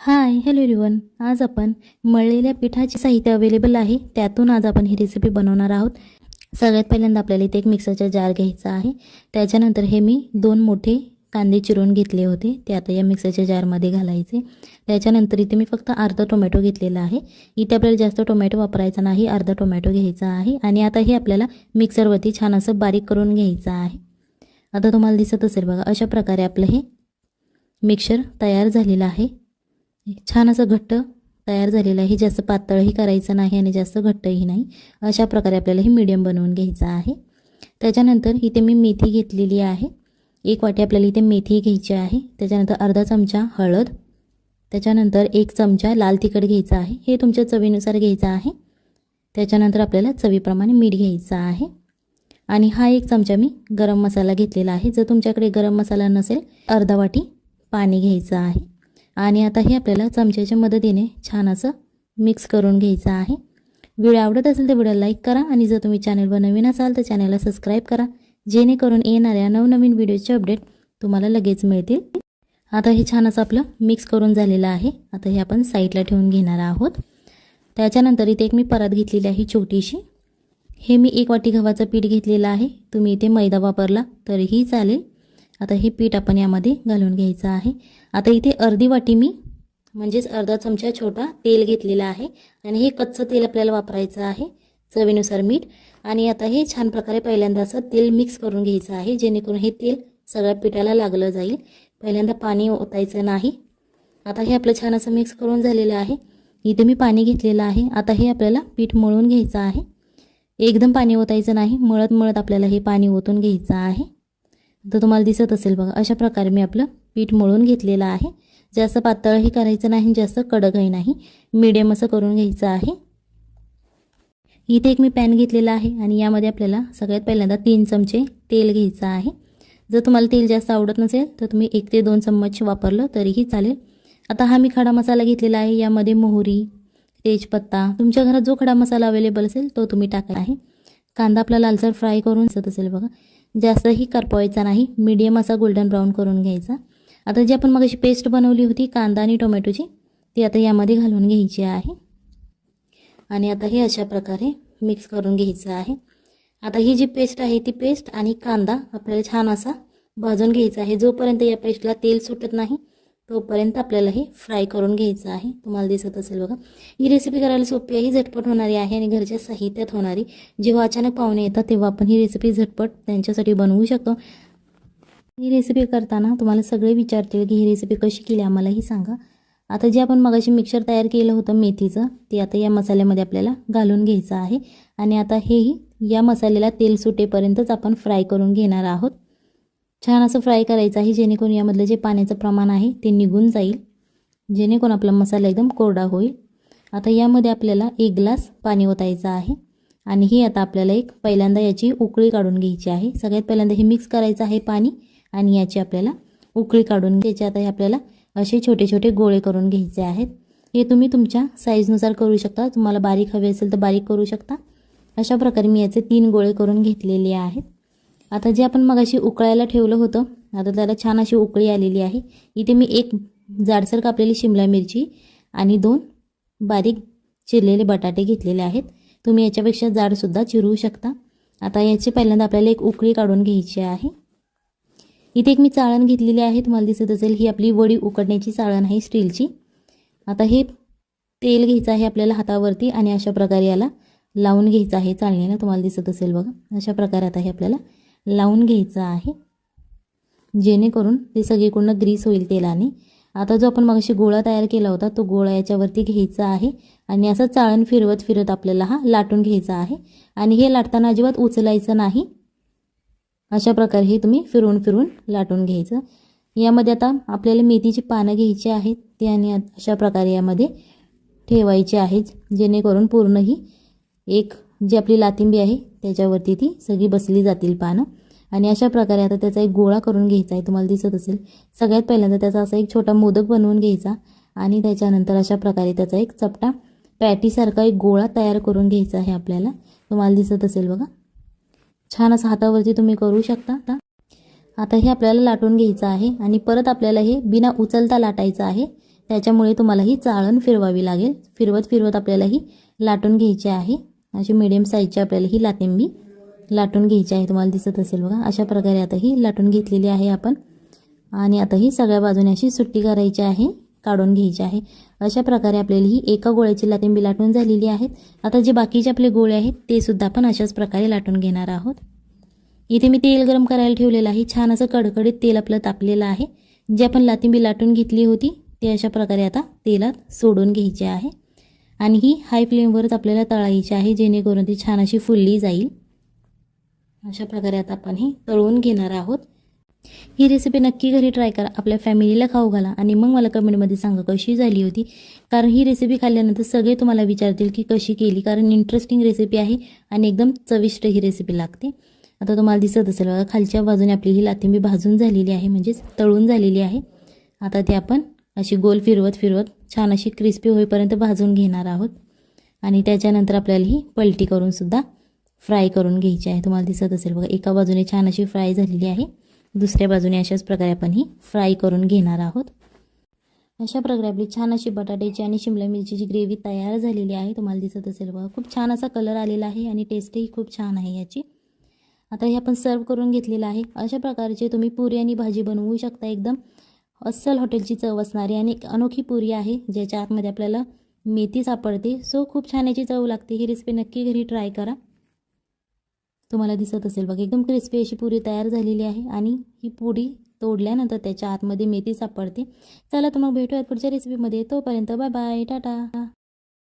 Hi hello everyone. आज आपण मळलेल्या पिठाचे साहित्य अवेलेबल आहे त्यातून आज आपण ही रेसिपी बनवणार आहोत. सगळ्यात पहिल्यांदा आपल्याला इथे एक मिक्सरचा जार घ्यायचा आहे. त्याच्यानंतर हे मी 2 मोठे कांदे चिरून घेतले होते ते आता या मिक्सरच्या जारमध्ये घालायचे. त्याच्यानंतर इथे मी फक्त अर्धा टोमॅटो घेतलेला आहे. इथे आपल्याला जास्त टोमॅटो वापरायचा नाही, अर्धा टोमॅटो घ्यायचा आहे. आणि आता हे आपल्याला मिक्सरवरती छान असं बारीक करून घ्यायचं आहे. आता तुम्हाला दिसत असेल बघा, अशा प्रकारे आपलं हे मिक्सर तयार झालेलं आहे. छान असं घट्ट तयार झालेलं आहे. जास्त पातळही करायचं नाही आणि जास्त घट्टही नाही. अशा प्रकारे आपल्याला हे मीडियम बनवून घ्यायचं आहे. त्याच्यानंतर इथे मी मेथी घेतलेली आहे. 1 वाटी आपल्याला इथे मेथी घ्यायची आहे. त्याच्यानंतर अर्धा चमचा हळद, त्याच्यानंतर 1 चमचा लाल तिखट घ्यायचा आहे. हे तुमच्या चवीनुसार घ्यायचं आहे. त्याच्यानंतर आपल्याला चवीप्रमाणे मीठ घ्यायचं आहे. आणि हा 1 चमचा मी गरम मसाला घेतलेला आहे. जर तुमच्याकडे गरम मसाला नसेल अर्धा वाटी पाणी घ्यायचं आहे. आणि आता हे आपल्याला चमच्याच्या मदतीने छान असं मिक्स करून घ्यायचं आहे. व्हिडिओ आवडत असेल तर व्हिडिओला लाईक करा आणि जर तुम्ही चॅनलवर नवीन असाल तर चॅनलला सबस्क्राईब करा, जेणेकरून येणाऱ्या नवनवीन व्हिडिओचे अपडेट तुम्हाला लगेच मिळतील. आता हे छान असं आपलं मिक्स करून झालेलं आहे. आता हे आपण साईडला ठेवून घेणार आहोत. त्याच्यानंतर इथे एक मी परात घेतलेली आहे छोटीशी. हे मी 1 वाटी गव्हाचं पीठ घेतलेलं आहे. तुम्ही इथे मैदा वापरला तरीही चालेल. आता हे पीठ आपण यामध्ये घालून घ्यायचं आहे. आता इथे अर्धी वाटी मी म्हणजेच अर्धा चमचा छोटा तेल घेतलेला आहे आणि हे कच्चं तेल आपल्याला वापरायचं आहे. चवीनुसार मीठ. आणि आता हे छान प्रकारे पहिल्यांदा असं तेल मिक्स करून घ्यायचं आहे, जेणेकरून हे तेल सगळ्या पिठाला लागलं जाईल. पहिल्यांदा पाणी ओतायचं नाही. आता हे आपलं छान असं मिक्स करून झालेलं आहे. इथे मी पाणी घेतलेलं आहे. आता हे आपल्याला पीठ मळून घ्यायचं आहे. एकदम पाणी ओतायचं नाही, मळत मळत आपल्याला हे पाणी ओतून घ्यायचं आहे. तर तुम्हाला दिसत असेल बघा, अशा प्रकारे मी आपलं पीठ मळून घेतलेलं आहे. जास्त पातळही करायचं नाही, जास्त कडकही नाही, मीडियम असं करून घ्यायचं आहे. इथे एक मी पॅन घेतलेला आहे आणि यामध्ये आपल्याला सगळ्यात पहिल्यांदा 3 चमचे तेल घ्यायचं आहे. जर तुम्हाला तेल जास्त आवडत नसेल तर तुम्ही 1 ते 2 चम्मच वापरलं तरीही चालेल. आता हा मी खडा मसाला घेतलेला आहे. यामध्ये मोहरी, तेजपत्ता, तुमच्या घरात जो खडा मसाला अवेलेबल असेल तो तुम्ही टाकायचा आहे. कांदा आपला लालसर फ्राय करून दिसत असेल बघा, जास्तही करपवायचा नाही, मीडियम असा गोल्डन ब्राऊन करून घ्यायचा. आता जी आपण मगाशी पेस्ट बनवली होती कांदा आणि टोमॅटोची, ती आता यामध्ये घालून घ्यायची आहे. आणि आता हे अशा प्रकारे मिक्स करून घ्यायचं आहे. आता ही जी पेस्ट आहे ती पेस्ट आणि कांदा आपल्याला छान असा भाजून घ्यायचा आहे. जोपर्यंत या पेस्टला तेल सुटत नाही तोपर्यंत आपल्याला हे फ्राय करून घ्यायचं आहे. तुम्हाला दिसत असेल बघा, ही रेसिपी करायला सोपी आहे, झटपट होणारी आहे आणि घरच्या साहित्यात होणारी. जेव्हा अचानक पाहुणे येतात तेव्हा आपण ही रेसिपी झटपट त्यांच्यासाठी बनवू शकतो. ही रेसिपी करताना तुम्हाला सगळे विचारतील की ही रेसिपी कशी केली आम्हालाही सांगा. आता जे आपण मगाशी मिक्सर तयार केलं होतं मेथीचं, ते आता या मसाल्यामध्ये आपल्याला घालून घ्यायचं आहे. आणि आता हेही या मसाल्याला तेल सुटेपर्यंतच आपण फ्राय करून घेणार आहोत. छान असं फ्राय करायचं आहे, जेणेकरून यामधलं जे पाण्याचं प्रमाण आहे ते निघून जाईल, जेणेकरून आपला मसाला एकदम कोरडा होईल. आता यामध्ये आपल्याला 1 ग्लास पाणी ओतायचं आहे. आणि ही आता आपल्याला पहिल्यांदा याची उकळी काढून घ्यायची आहे. सगळ्यात पहिल्यांदा हे मिक्स करायचं आहे पाणी आणि याची आपल्याला उकळी काढून घ्यायची. आता हे आपल्याला असे छोटे छोटे गोळे करून घ्यायचे आहेत. हे तुम्ही तुमच्या साईजनुसार करू शकता. तुम्हाला बारीक हवे असेल तर बारीक करू शकता. अशा प्रकारे मी याचे 3 गोळे करून घेतलेले आहेत. आता जे आपण मगाशी उकळायला ठेवलं होतं, आता त्याला छान अशी उकळी आलेली आहे. इथे मी 1 जाडसर कापलेली शिमला मिरची आणि 2 बारीक चिरलेले बटाटे घेतलेले आहेत. तुम्ही याच्यापेक्षा जाडसुद्धा चिरू शकता. आता याची पहिल्यांदा आपल्याला 1 उकळी काढून घ्यायची आहे. इथे एक मी चाळण घेतलेली आहे. तुम्हाला दिसत असेल ही आपली वडी उकडण्याची चाळण आहे स्टीलची. आता हे तेल घ्यायचं आहे आपल्याला हातावरती आणि अशा प्रकारे याला लावून घ्यायचं आहे चाळणीला. तुम्हाला दिसत असेल बघा, अशा प्रकारे आता हे आपल्याला लावून घ्यायचं आहे, जेणेकरून ते सगळीकडून ग्रीस होईल तेलाने. आता जो आपण मगाशी गोळा तयार केला होता तो गोळा याच्यावरती घ्यायचा आहे आणि असं चाळण फिरवत फिरत आपल्याला हा लाटून घ्यायचा आहे. आणि हे लाटताना अजिबात उचलायचं नाही. अशा प्रकारे हे तुम्ही फिरवून फिरवून लाटून घ्यायचं. यामध्ये आता आपल्याला मेथीची पानं घ्यायची आहेत ते आणि अशा प्रकारे यामध्ये ठेवायची आहेत, जेणेकरून पूर्ण ही एक जी आपली लातिंबी आहे त्याच्यावरती ती सगळी बसली जातील पानं. आणि अशा प्रकारे आता त्याचा एक गोळा करून घ्यायचा आहे. तुम्हाला दिसत असेल सगळ्यात पहिल्यांदा त्याचा असा एक छोटा मोदक बनवून घ्यायचा आणि त्याच्यानंतर अशा प्रकारे त्याचा एक चपटा पॅटीसारखा एक गोळा तयार करून घ्यायचा आहे आपल्याला. तुम्हाला दिसत असेल बघा, छान असं हातावरती तुम्ही करू शकता. आता हे आपल्याला लाटून घ्यायचं आहे आणि परत आपल्याला हे बिना उचलता लाटायचं आहे, त्याच्यामुळे तुम्हाला ही चाळण फिरवावी लागेल. फिरवत फिरवत आपल्याला ही लाटून घ्यायची आहे. अशी मिडियम साईजची आपल्याला ही लातिंबी लाटून घ्यायची आहे. तुम्हाला दिसत असेल बघा, अशा प्रकारे आता ही लाटून घेतलेली आहे आपण. आणि आता ही सगळ्या बाजूने अशी सुट्टी करायची आहे, काढून घ्यायची आहे. अशा प्रकारे आपल्याला ही एका गोळ्याची लातिंबी लाटून झालेली आहेत. आता जे बाकीचे आपले गोळे आहेत ते सुद्धा आपण अशाच प्रकारे लाटून घेणार आहोत. इथे मी तेल गरम करायला ठेवलेलं आहे. छान असं कडकडीत तेल आपलं तापलेलं आहे. जे आपण लातिंबी लाटून घेतली होती ते अशा प्रकारे आता तेलात सोडून घ्यायचे आहे. आणि ही हाय फ्लेमवरच आपल्याला तळायची आहे, जेणेकरून ती छान अशी फुलली जाईल. अशा प्रकारे आता आपण ही तळून घेणार आहोत. ही रेसिपी नक्की घरी ट्राय करा, आपल्या फॅमिलीला खाऊ घाला आणि मग मला कमेंटमध्ये सांगा कशी झाली होती. कारण ही रेसिपी खाल्ल्यानंतर सगळे तुम्हाला विचारतील की कशी केली, कारण इंटरेस्टिंग रेसिपी आहे आणि एकदम चविष्ट ही रेसिपी लागते. आता तुम्हाला दिसत असेल बघा, खालच्या बाजूने आपली ही लातिंबी भाजून झालेली आहे, म्हणजेच तळून झालेली आहे. आता ती आपण अशी गोल फिरवत फिरवत छान अशी क्रिस्पी होईपर्यंत भाजून घेणार आहोत. आणि त्याच्यानंतर आपल्याला ही पलटी करून सुद्धा फ्राय करून घ्यायची आहे. तुम्हाला दिसत असेल बघा, एका बाजूने छान अशी फ्राय झालेली आहे, दुसऱ्या बाजूने अशाच प्रकारे आपण ही फ्राय करून घेणार आहोत. अशा प्रकारे आपली छान अशी बटाट्याची आणि शिमला मिरचीची ग्रेव्ही तयार झालेली आहे. तुम्हाला दिसत असेल बघा, खूप छान असा कलर आलेला आहे आणि टेस्टही खूप छान आहे याची. आता हे आपण सर्व करून घेतलेलं आहे. अशा प्रकारचे तुम्ही पुरी आणि भाजी बनवू शकता. एकदम अस्सल हॉटेलची चव असणारी आणि एक अनोखी पुरी आहे, ज्याच्या आतमध्ये आपल्याला मेथी सापडते. सो खूप छान याची चव लागते. ही रेसिपी नक्की घरी ट्राय करा. तुम्हाला दिसत असेल बघा, एकदम क्रिस्पी अशी पुरी तयार झालेली आहे आणि ही पुरी तोडल्यानंतर त्याच्या आतमध्ये मेथी सापडते. चला तर मग भेटूयात पुढच्या रेसिपीमध्ये. तोपर्यंत बाय बाय, टाटा.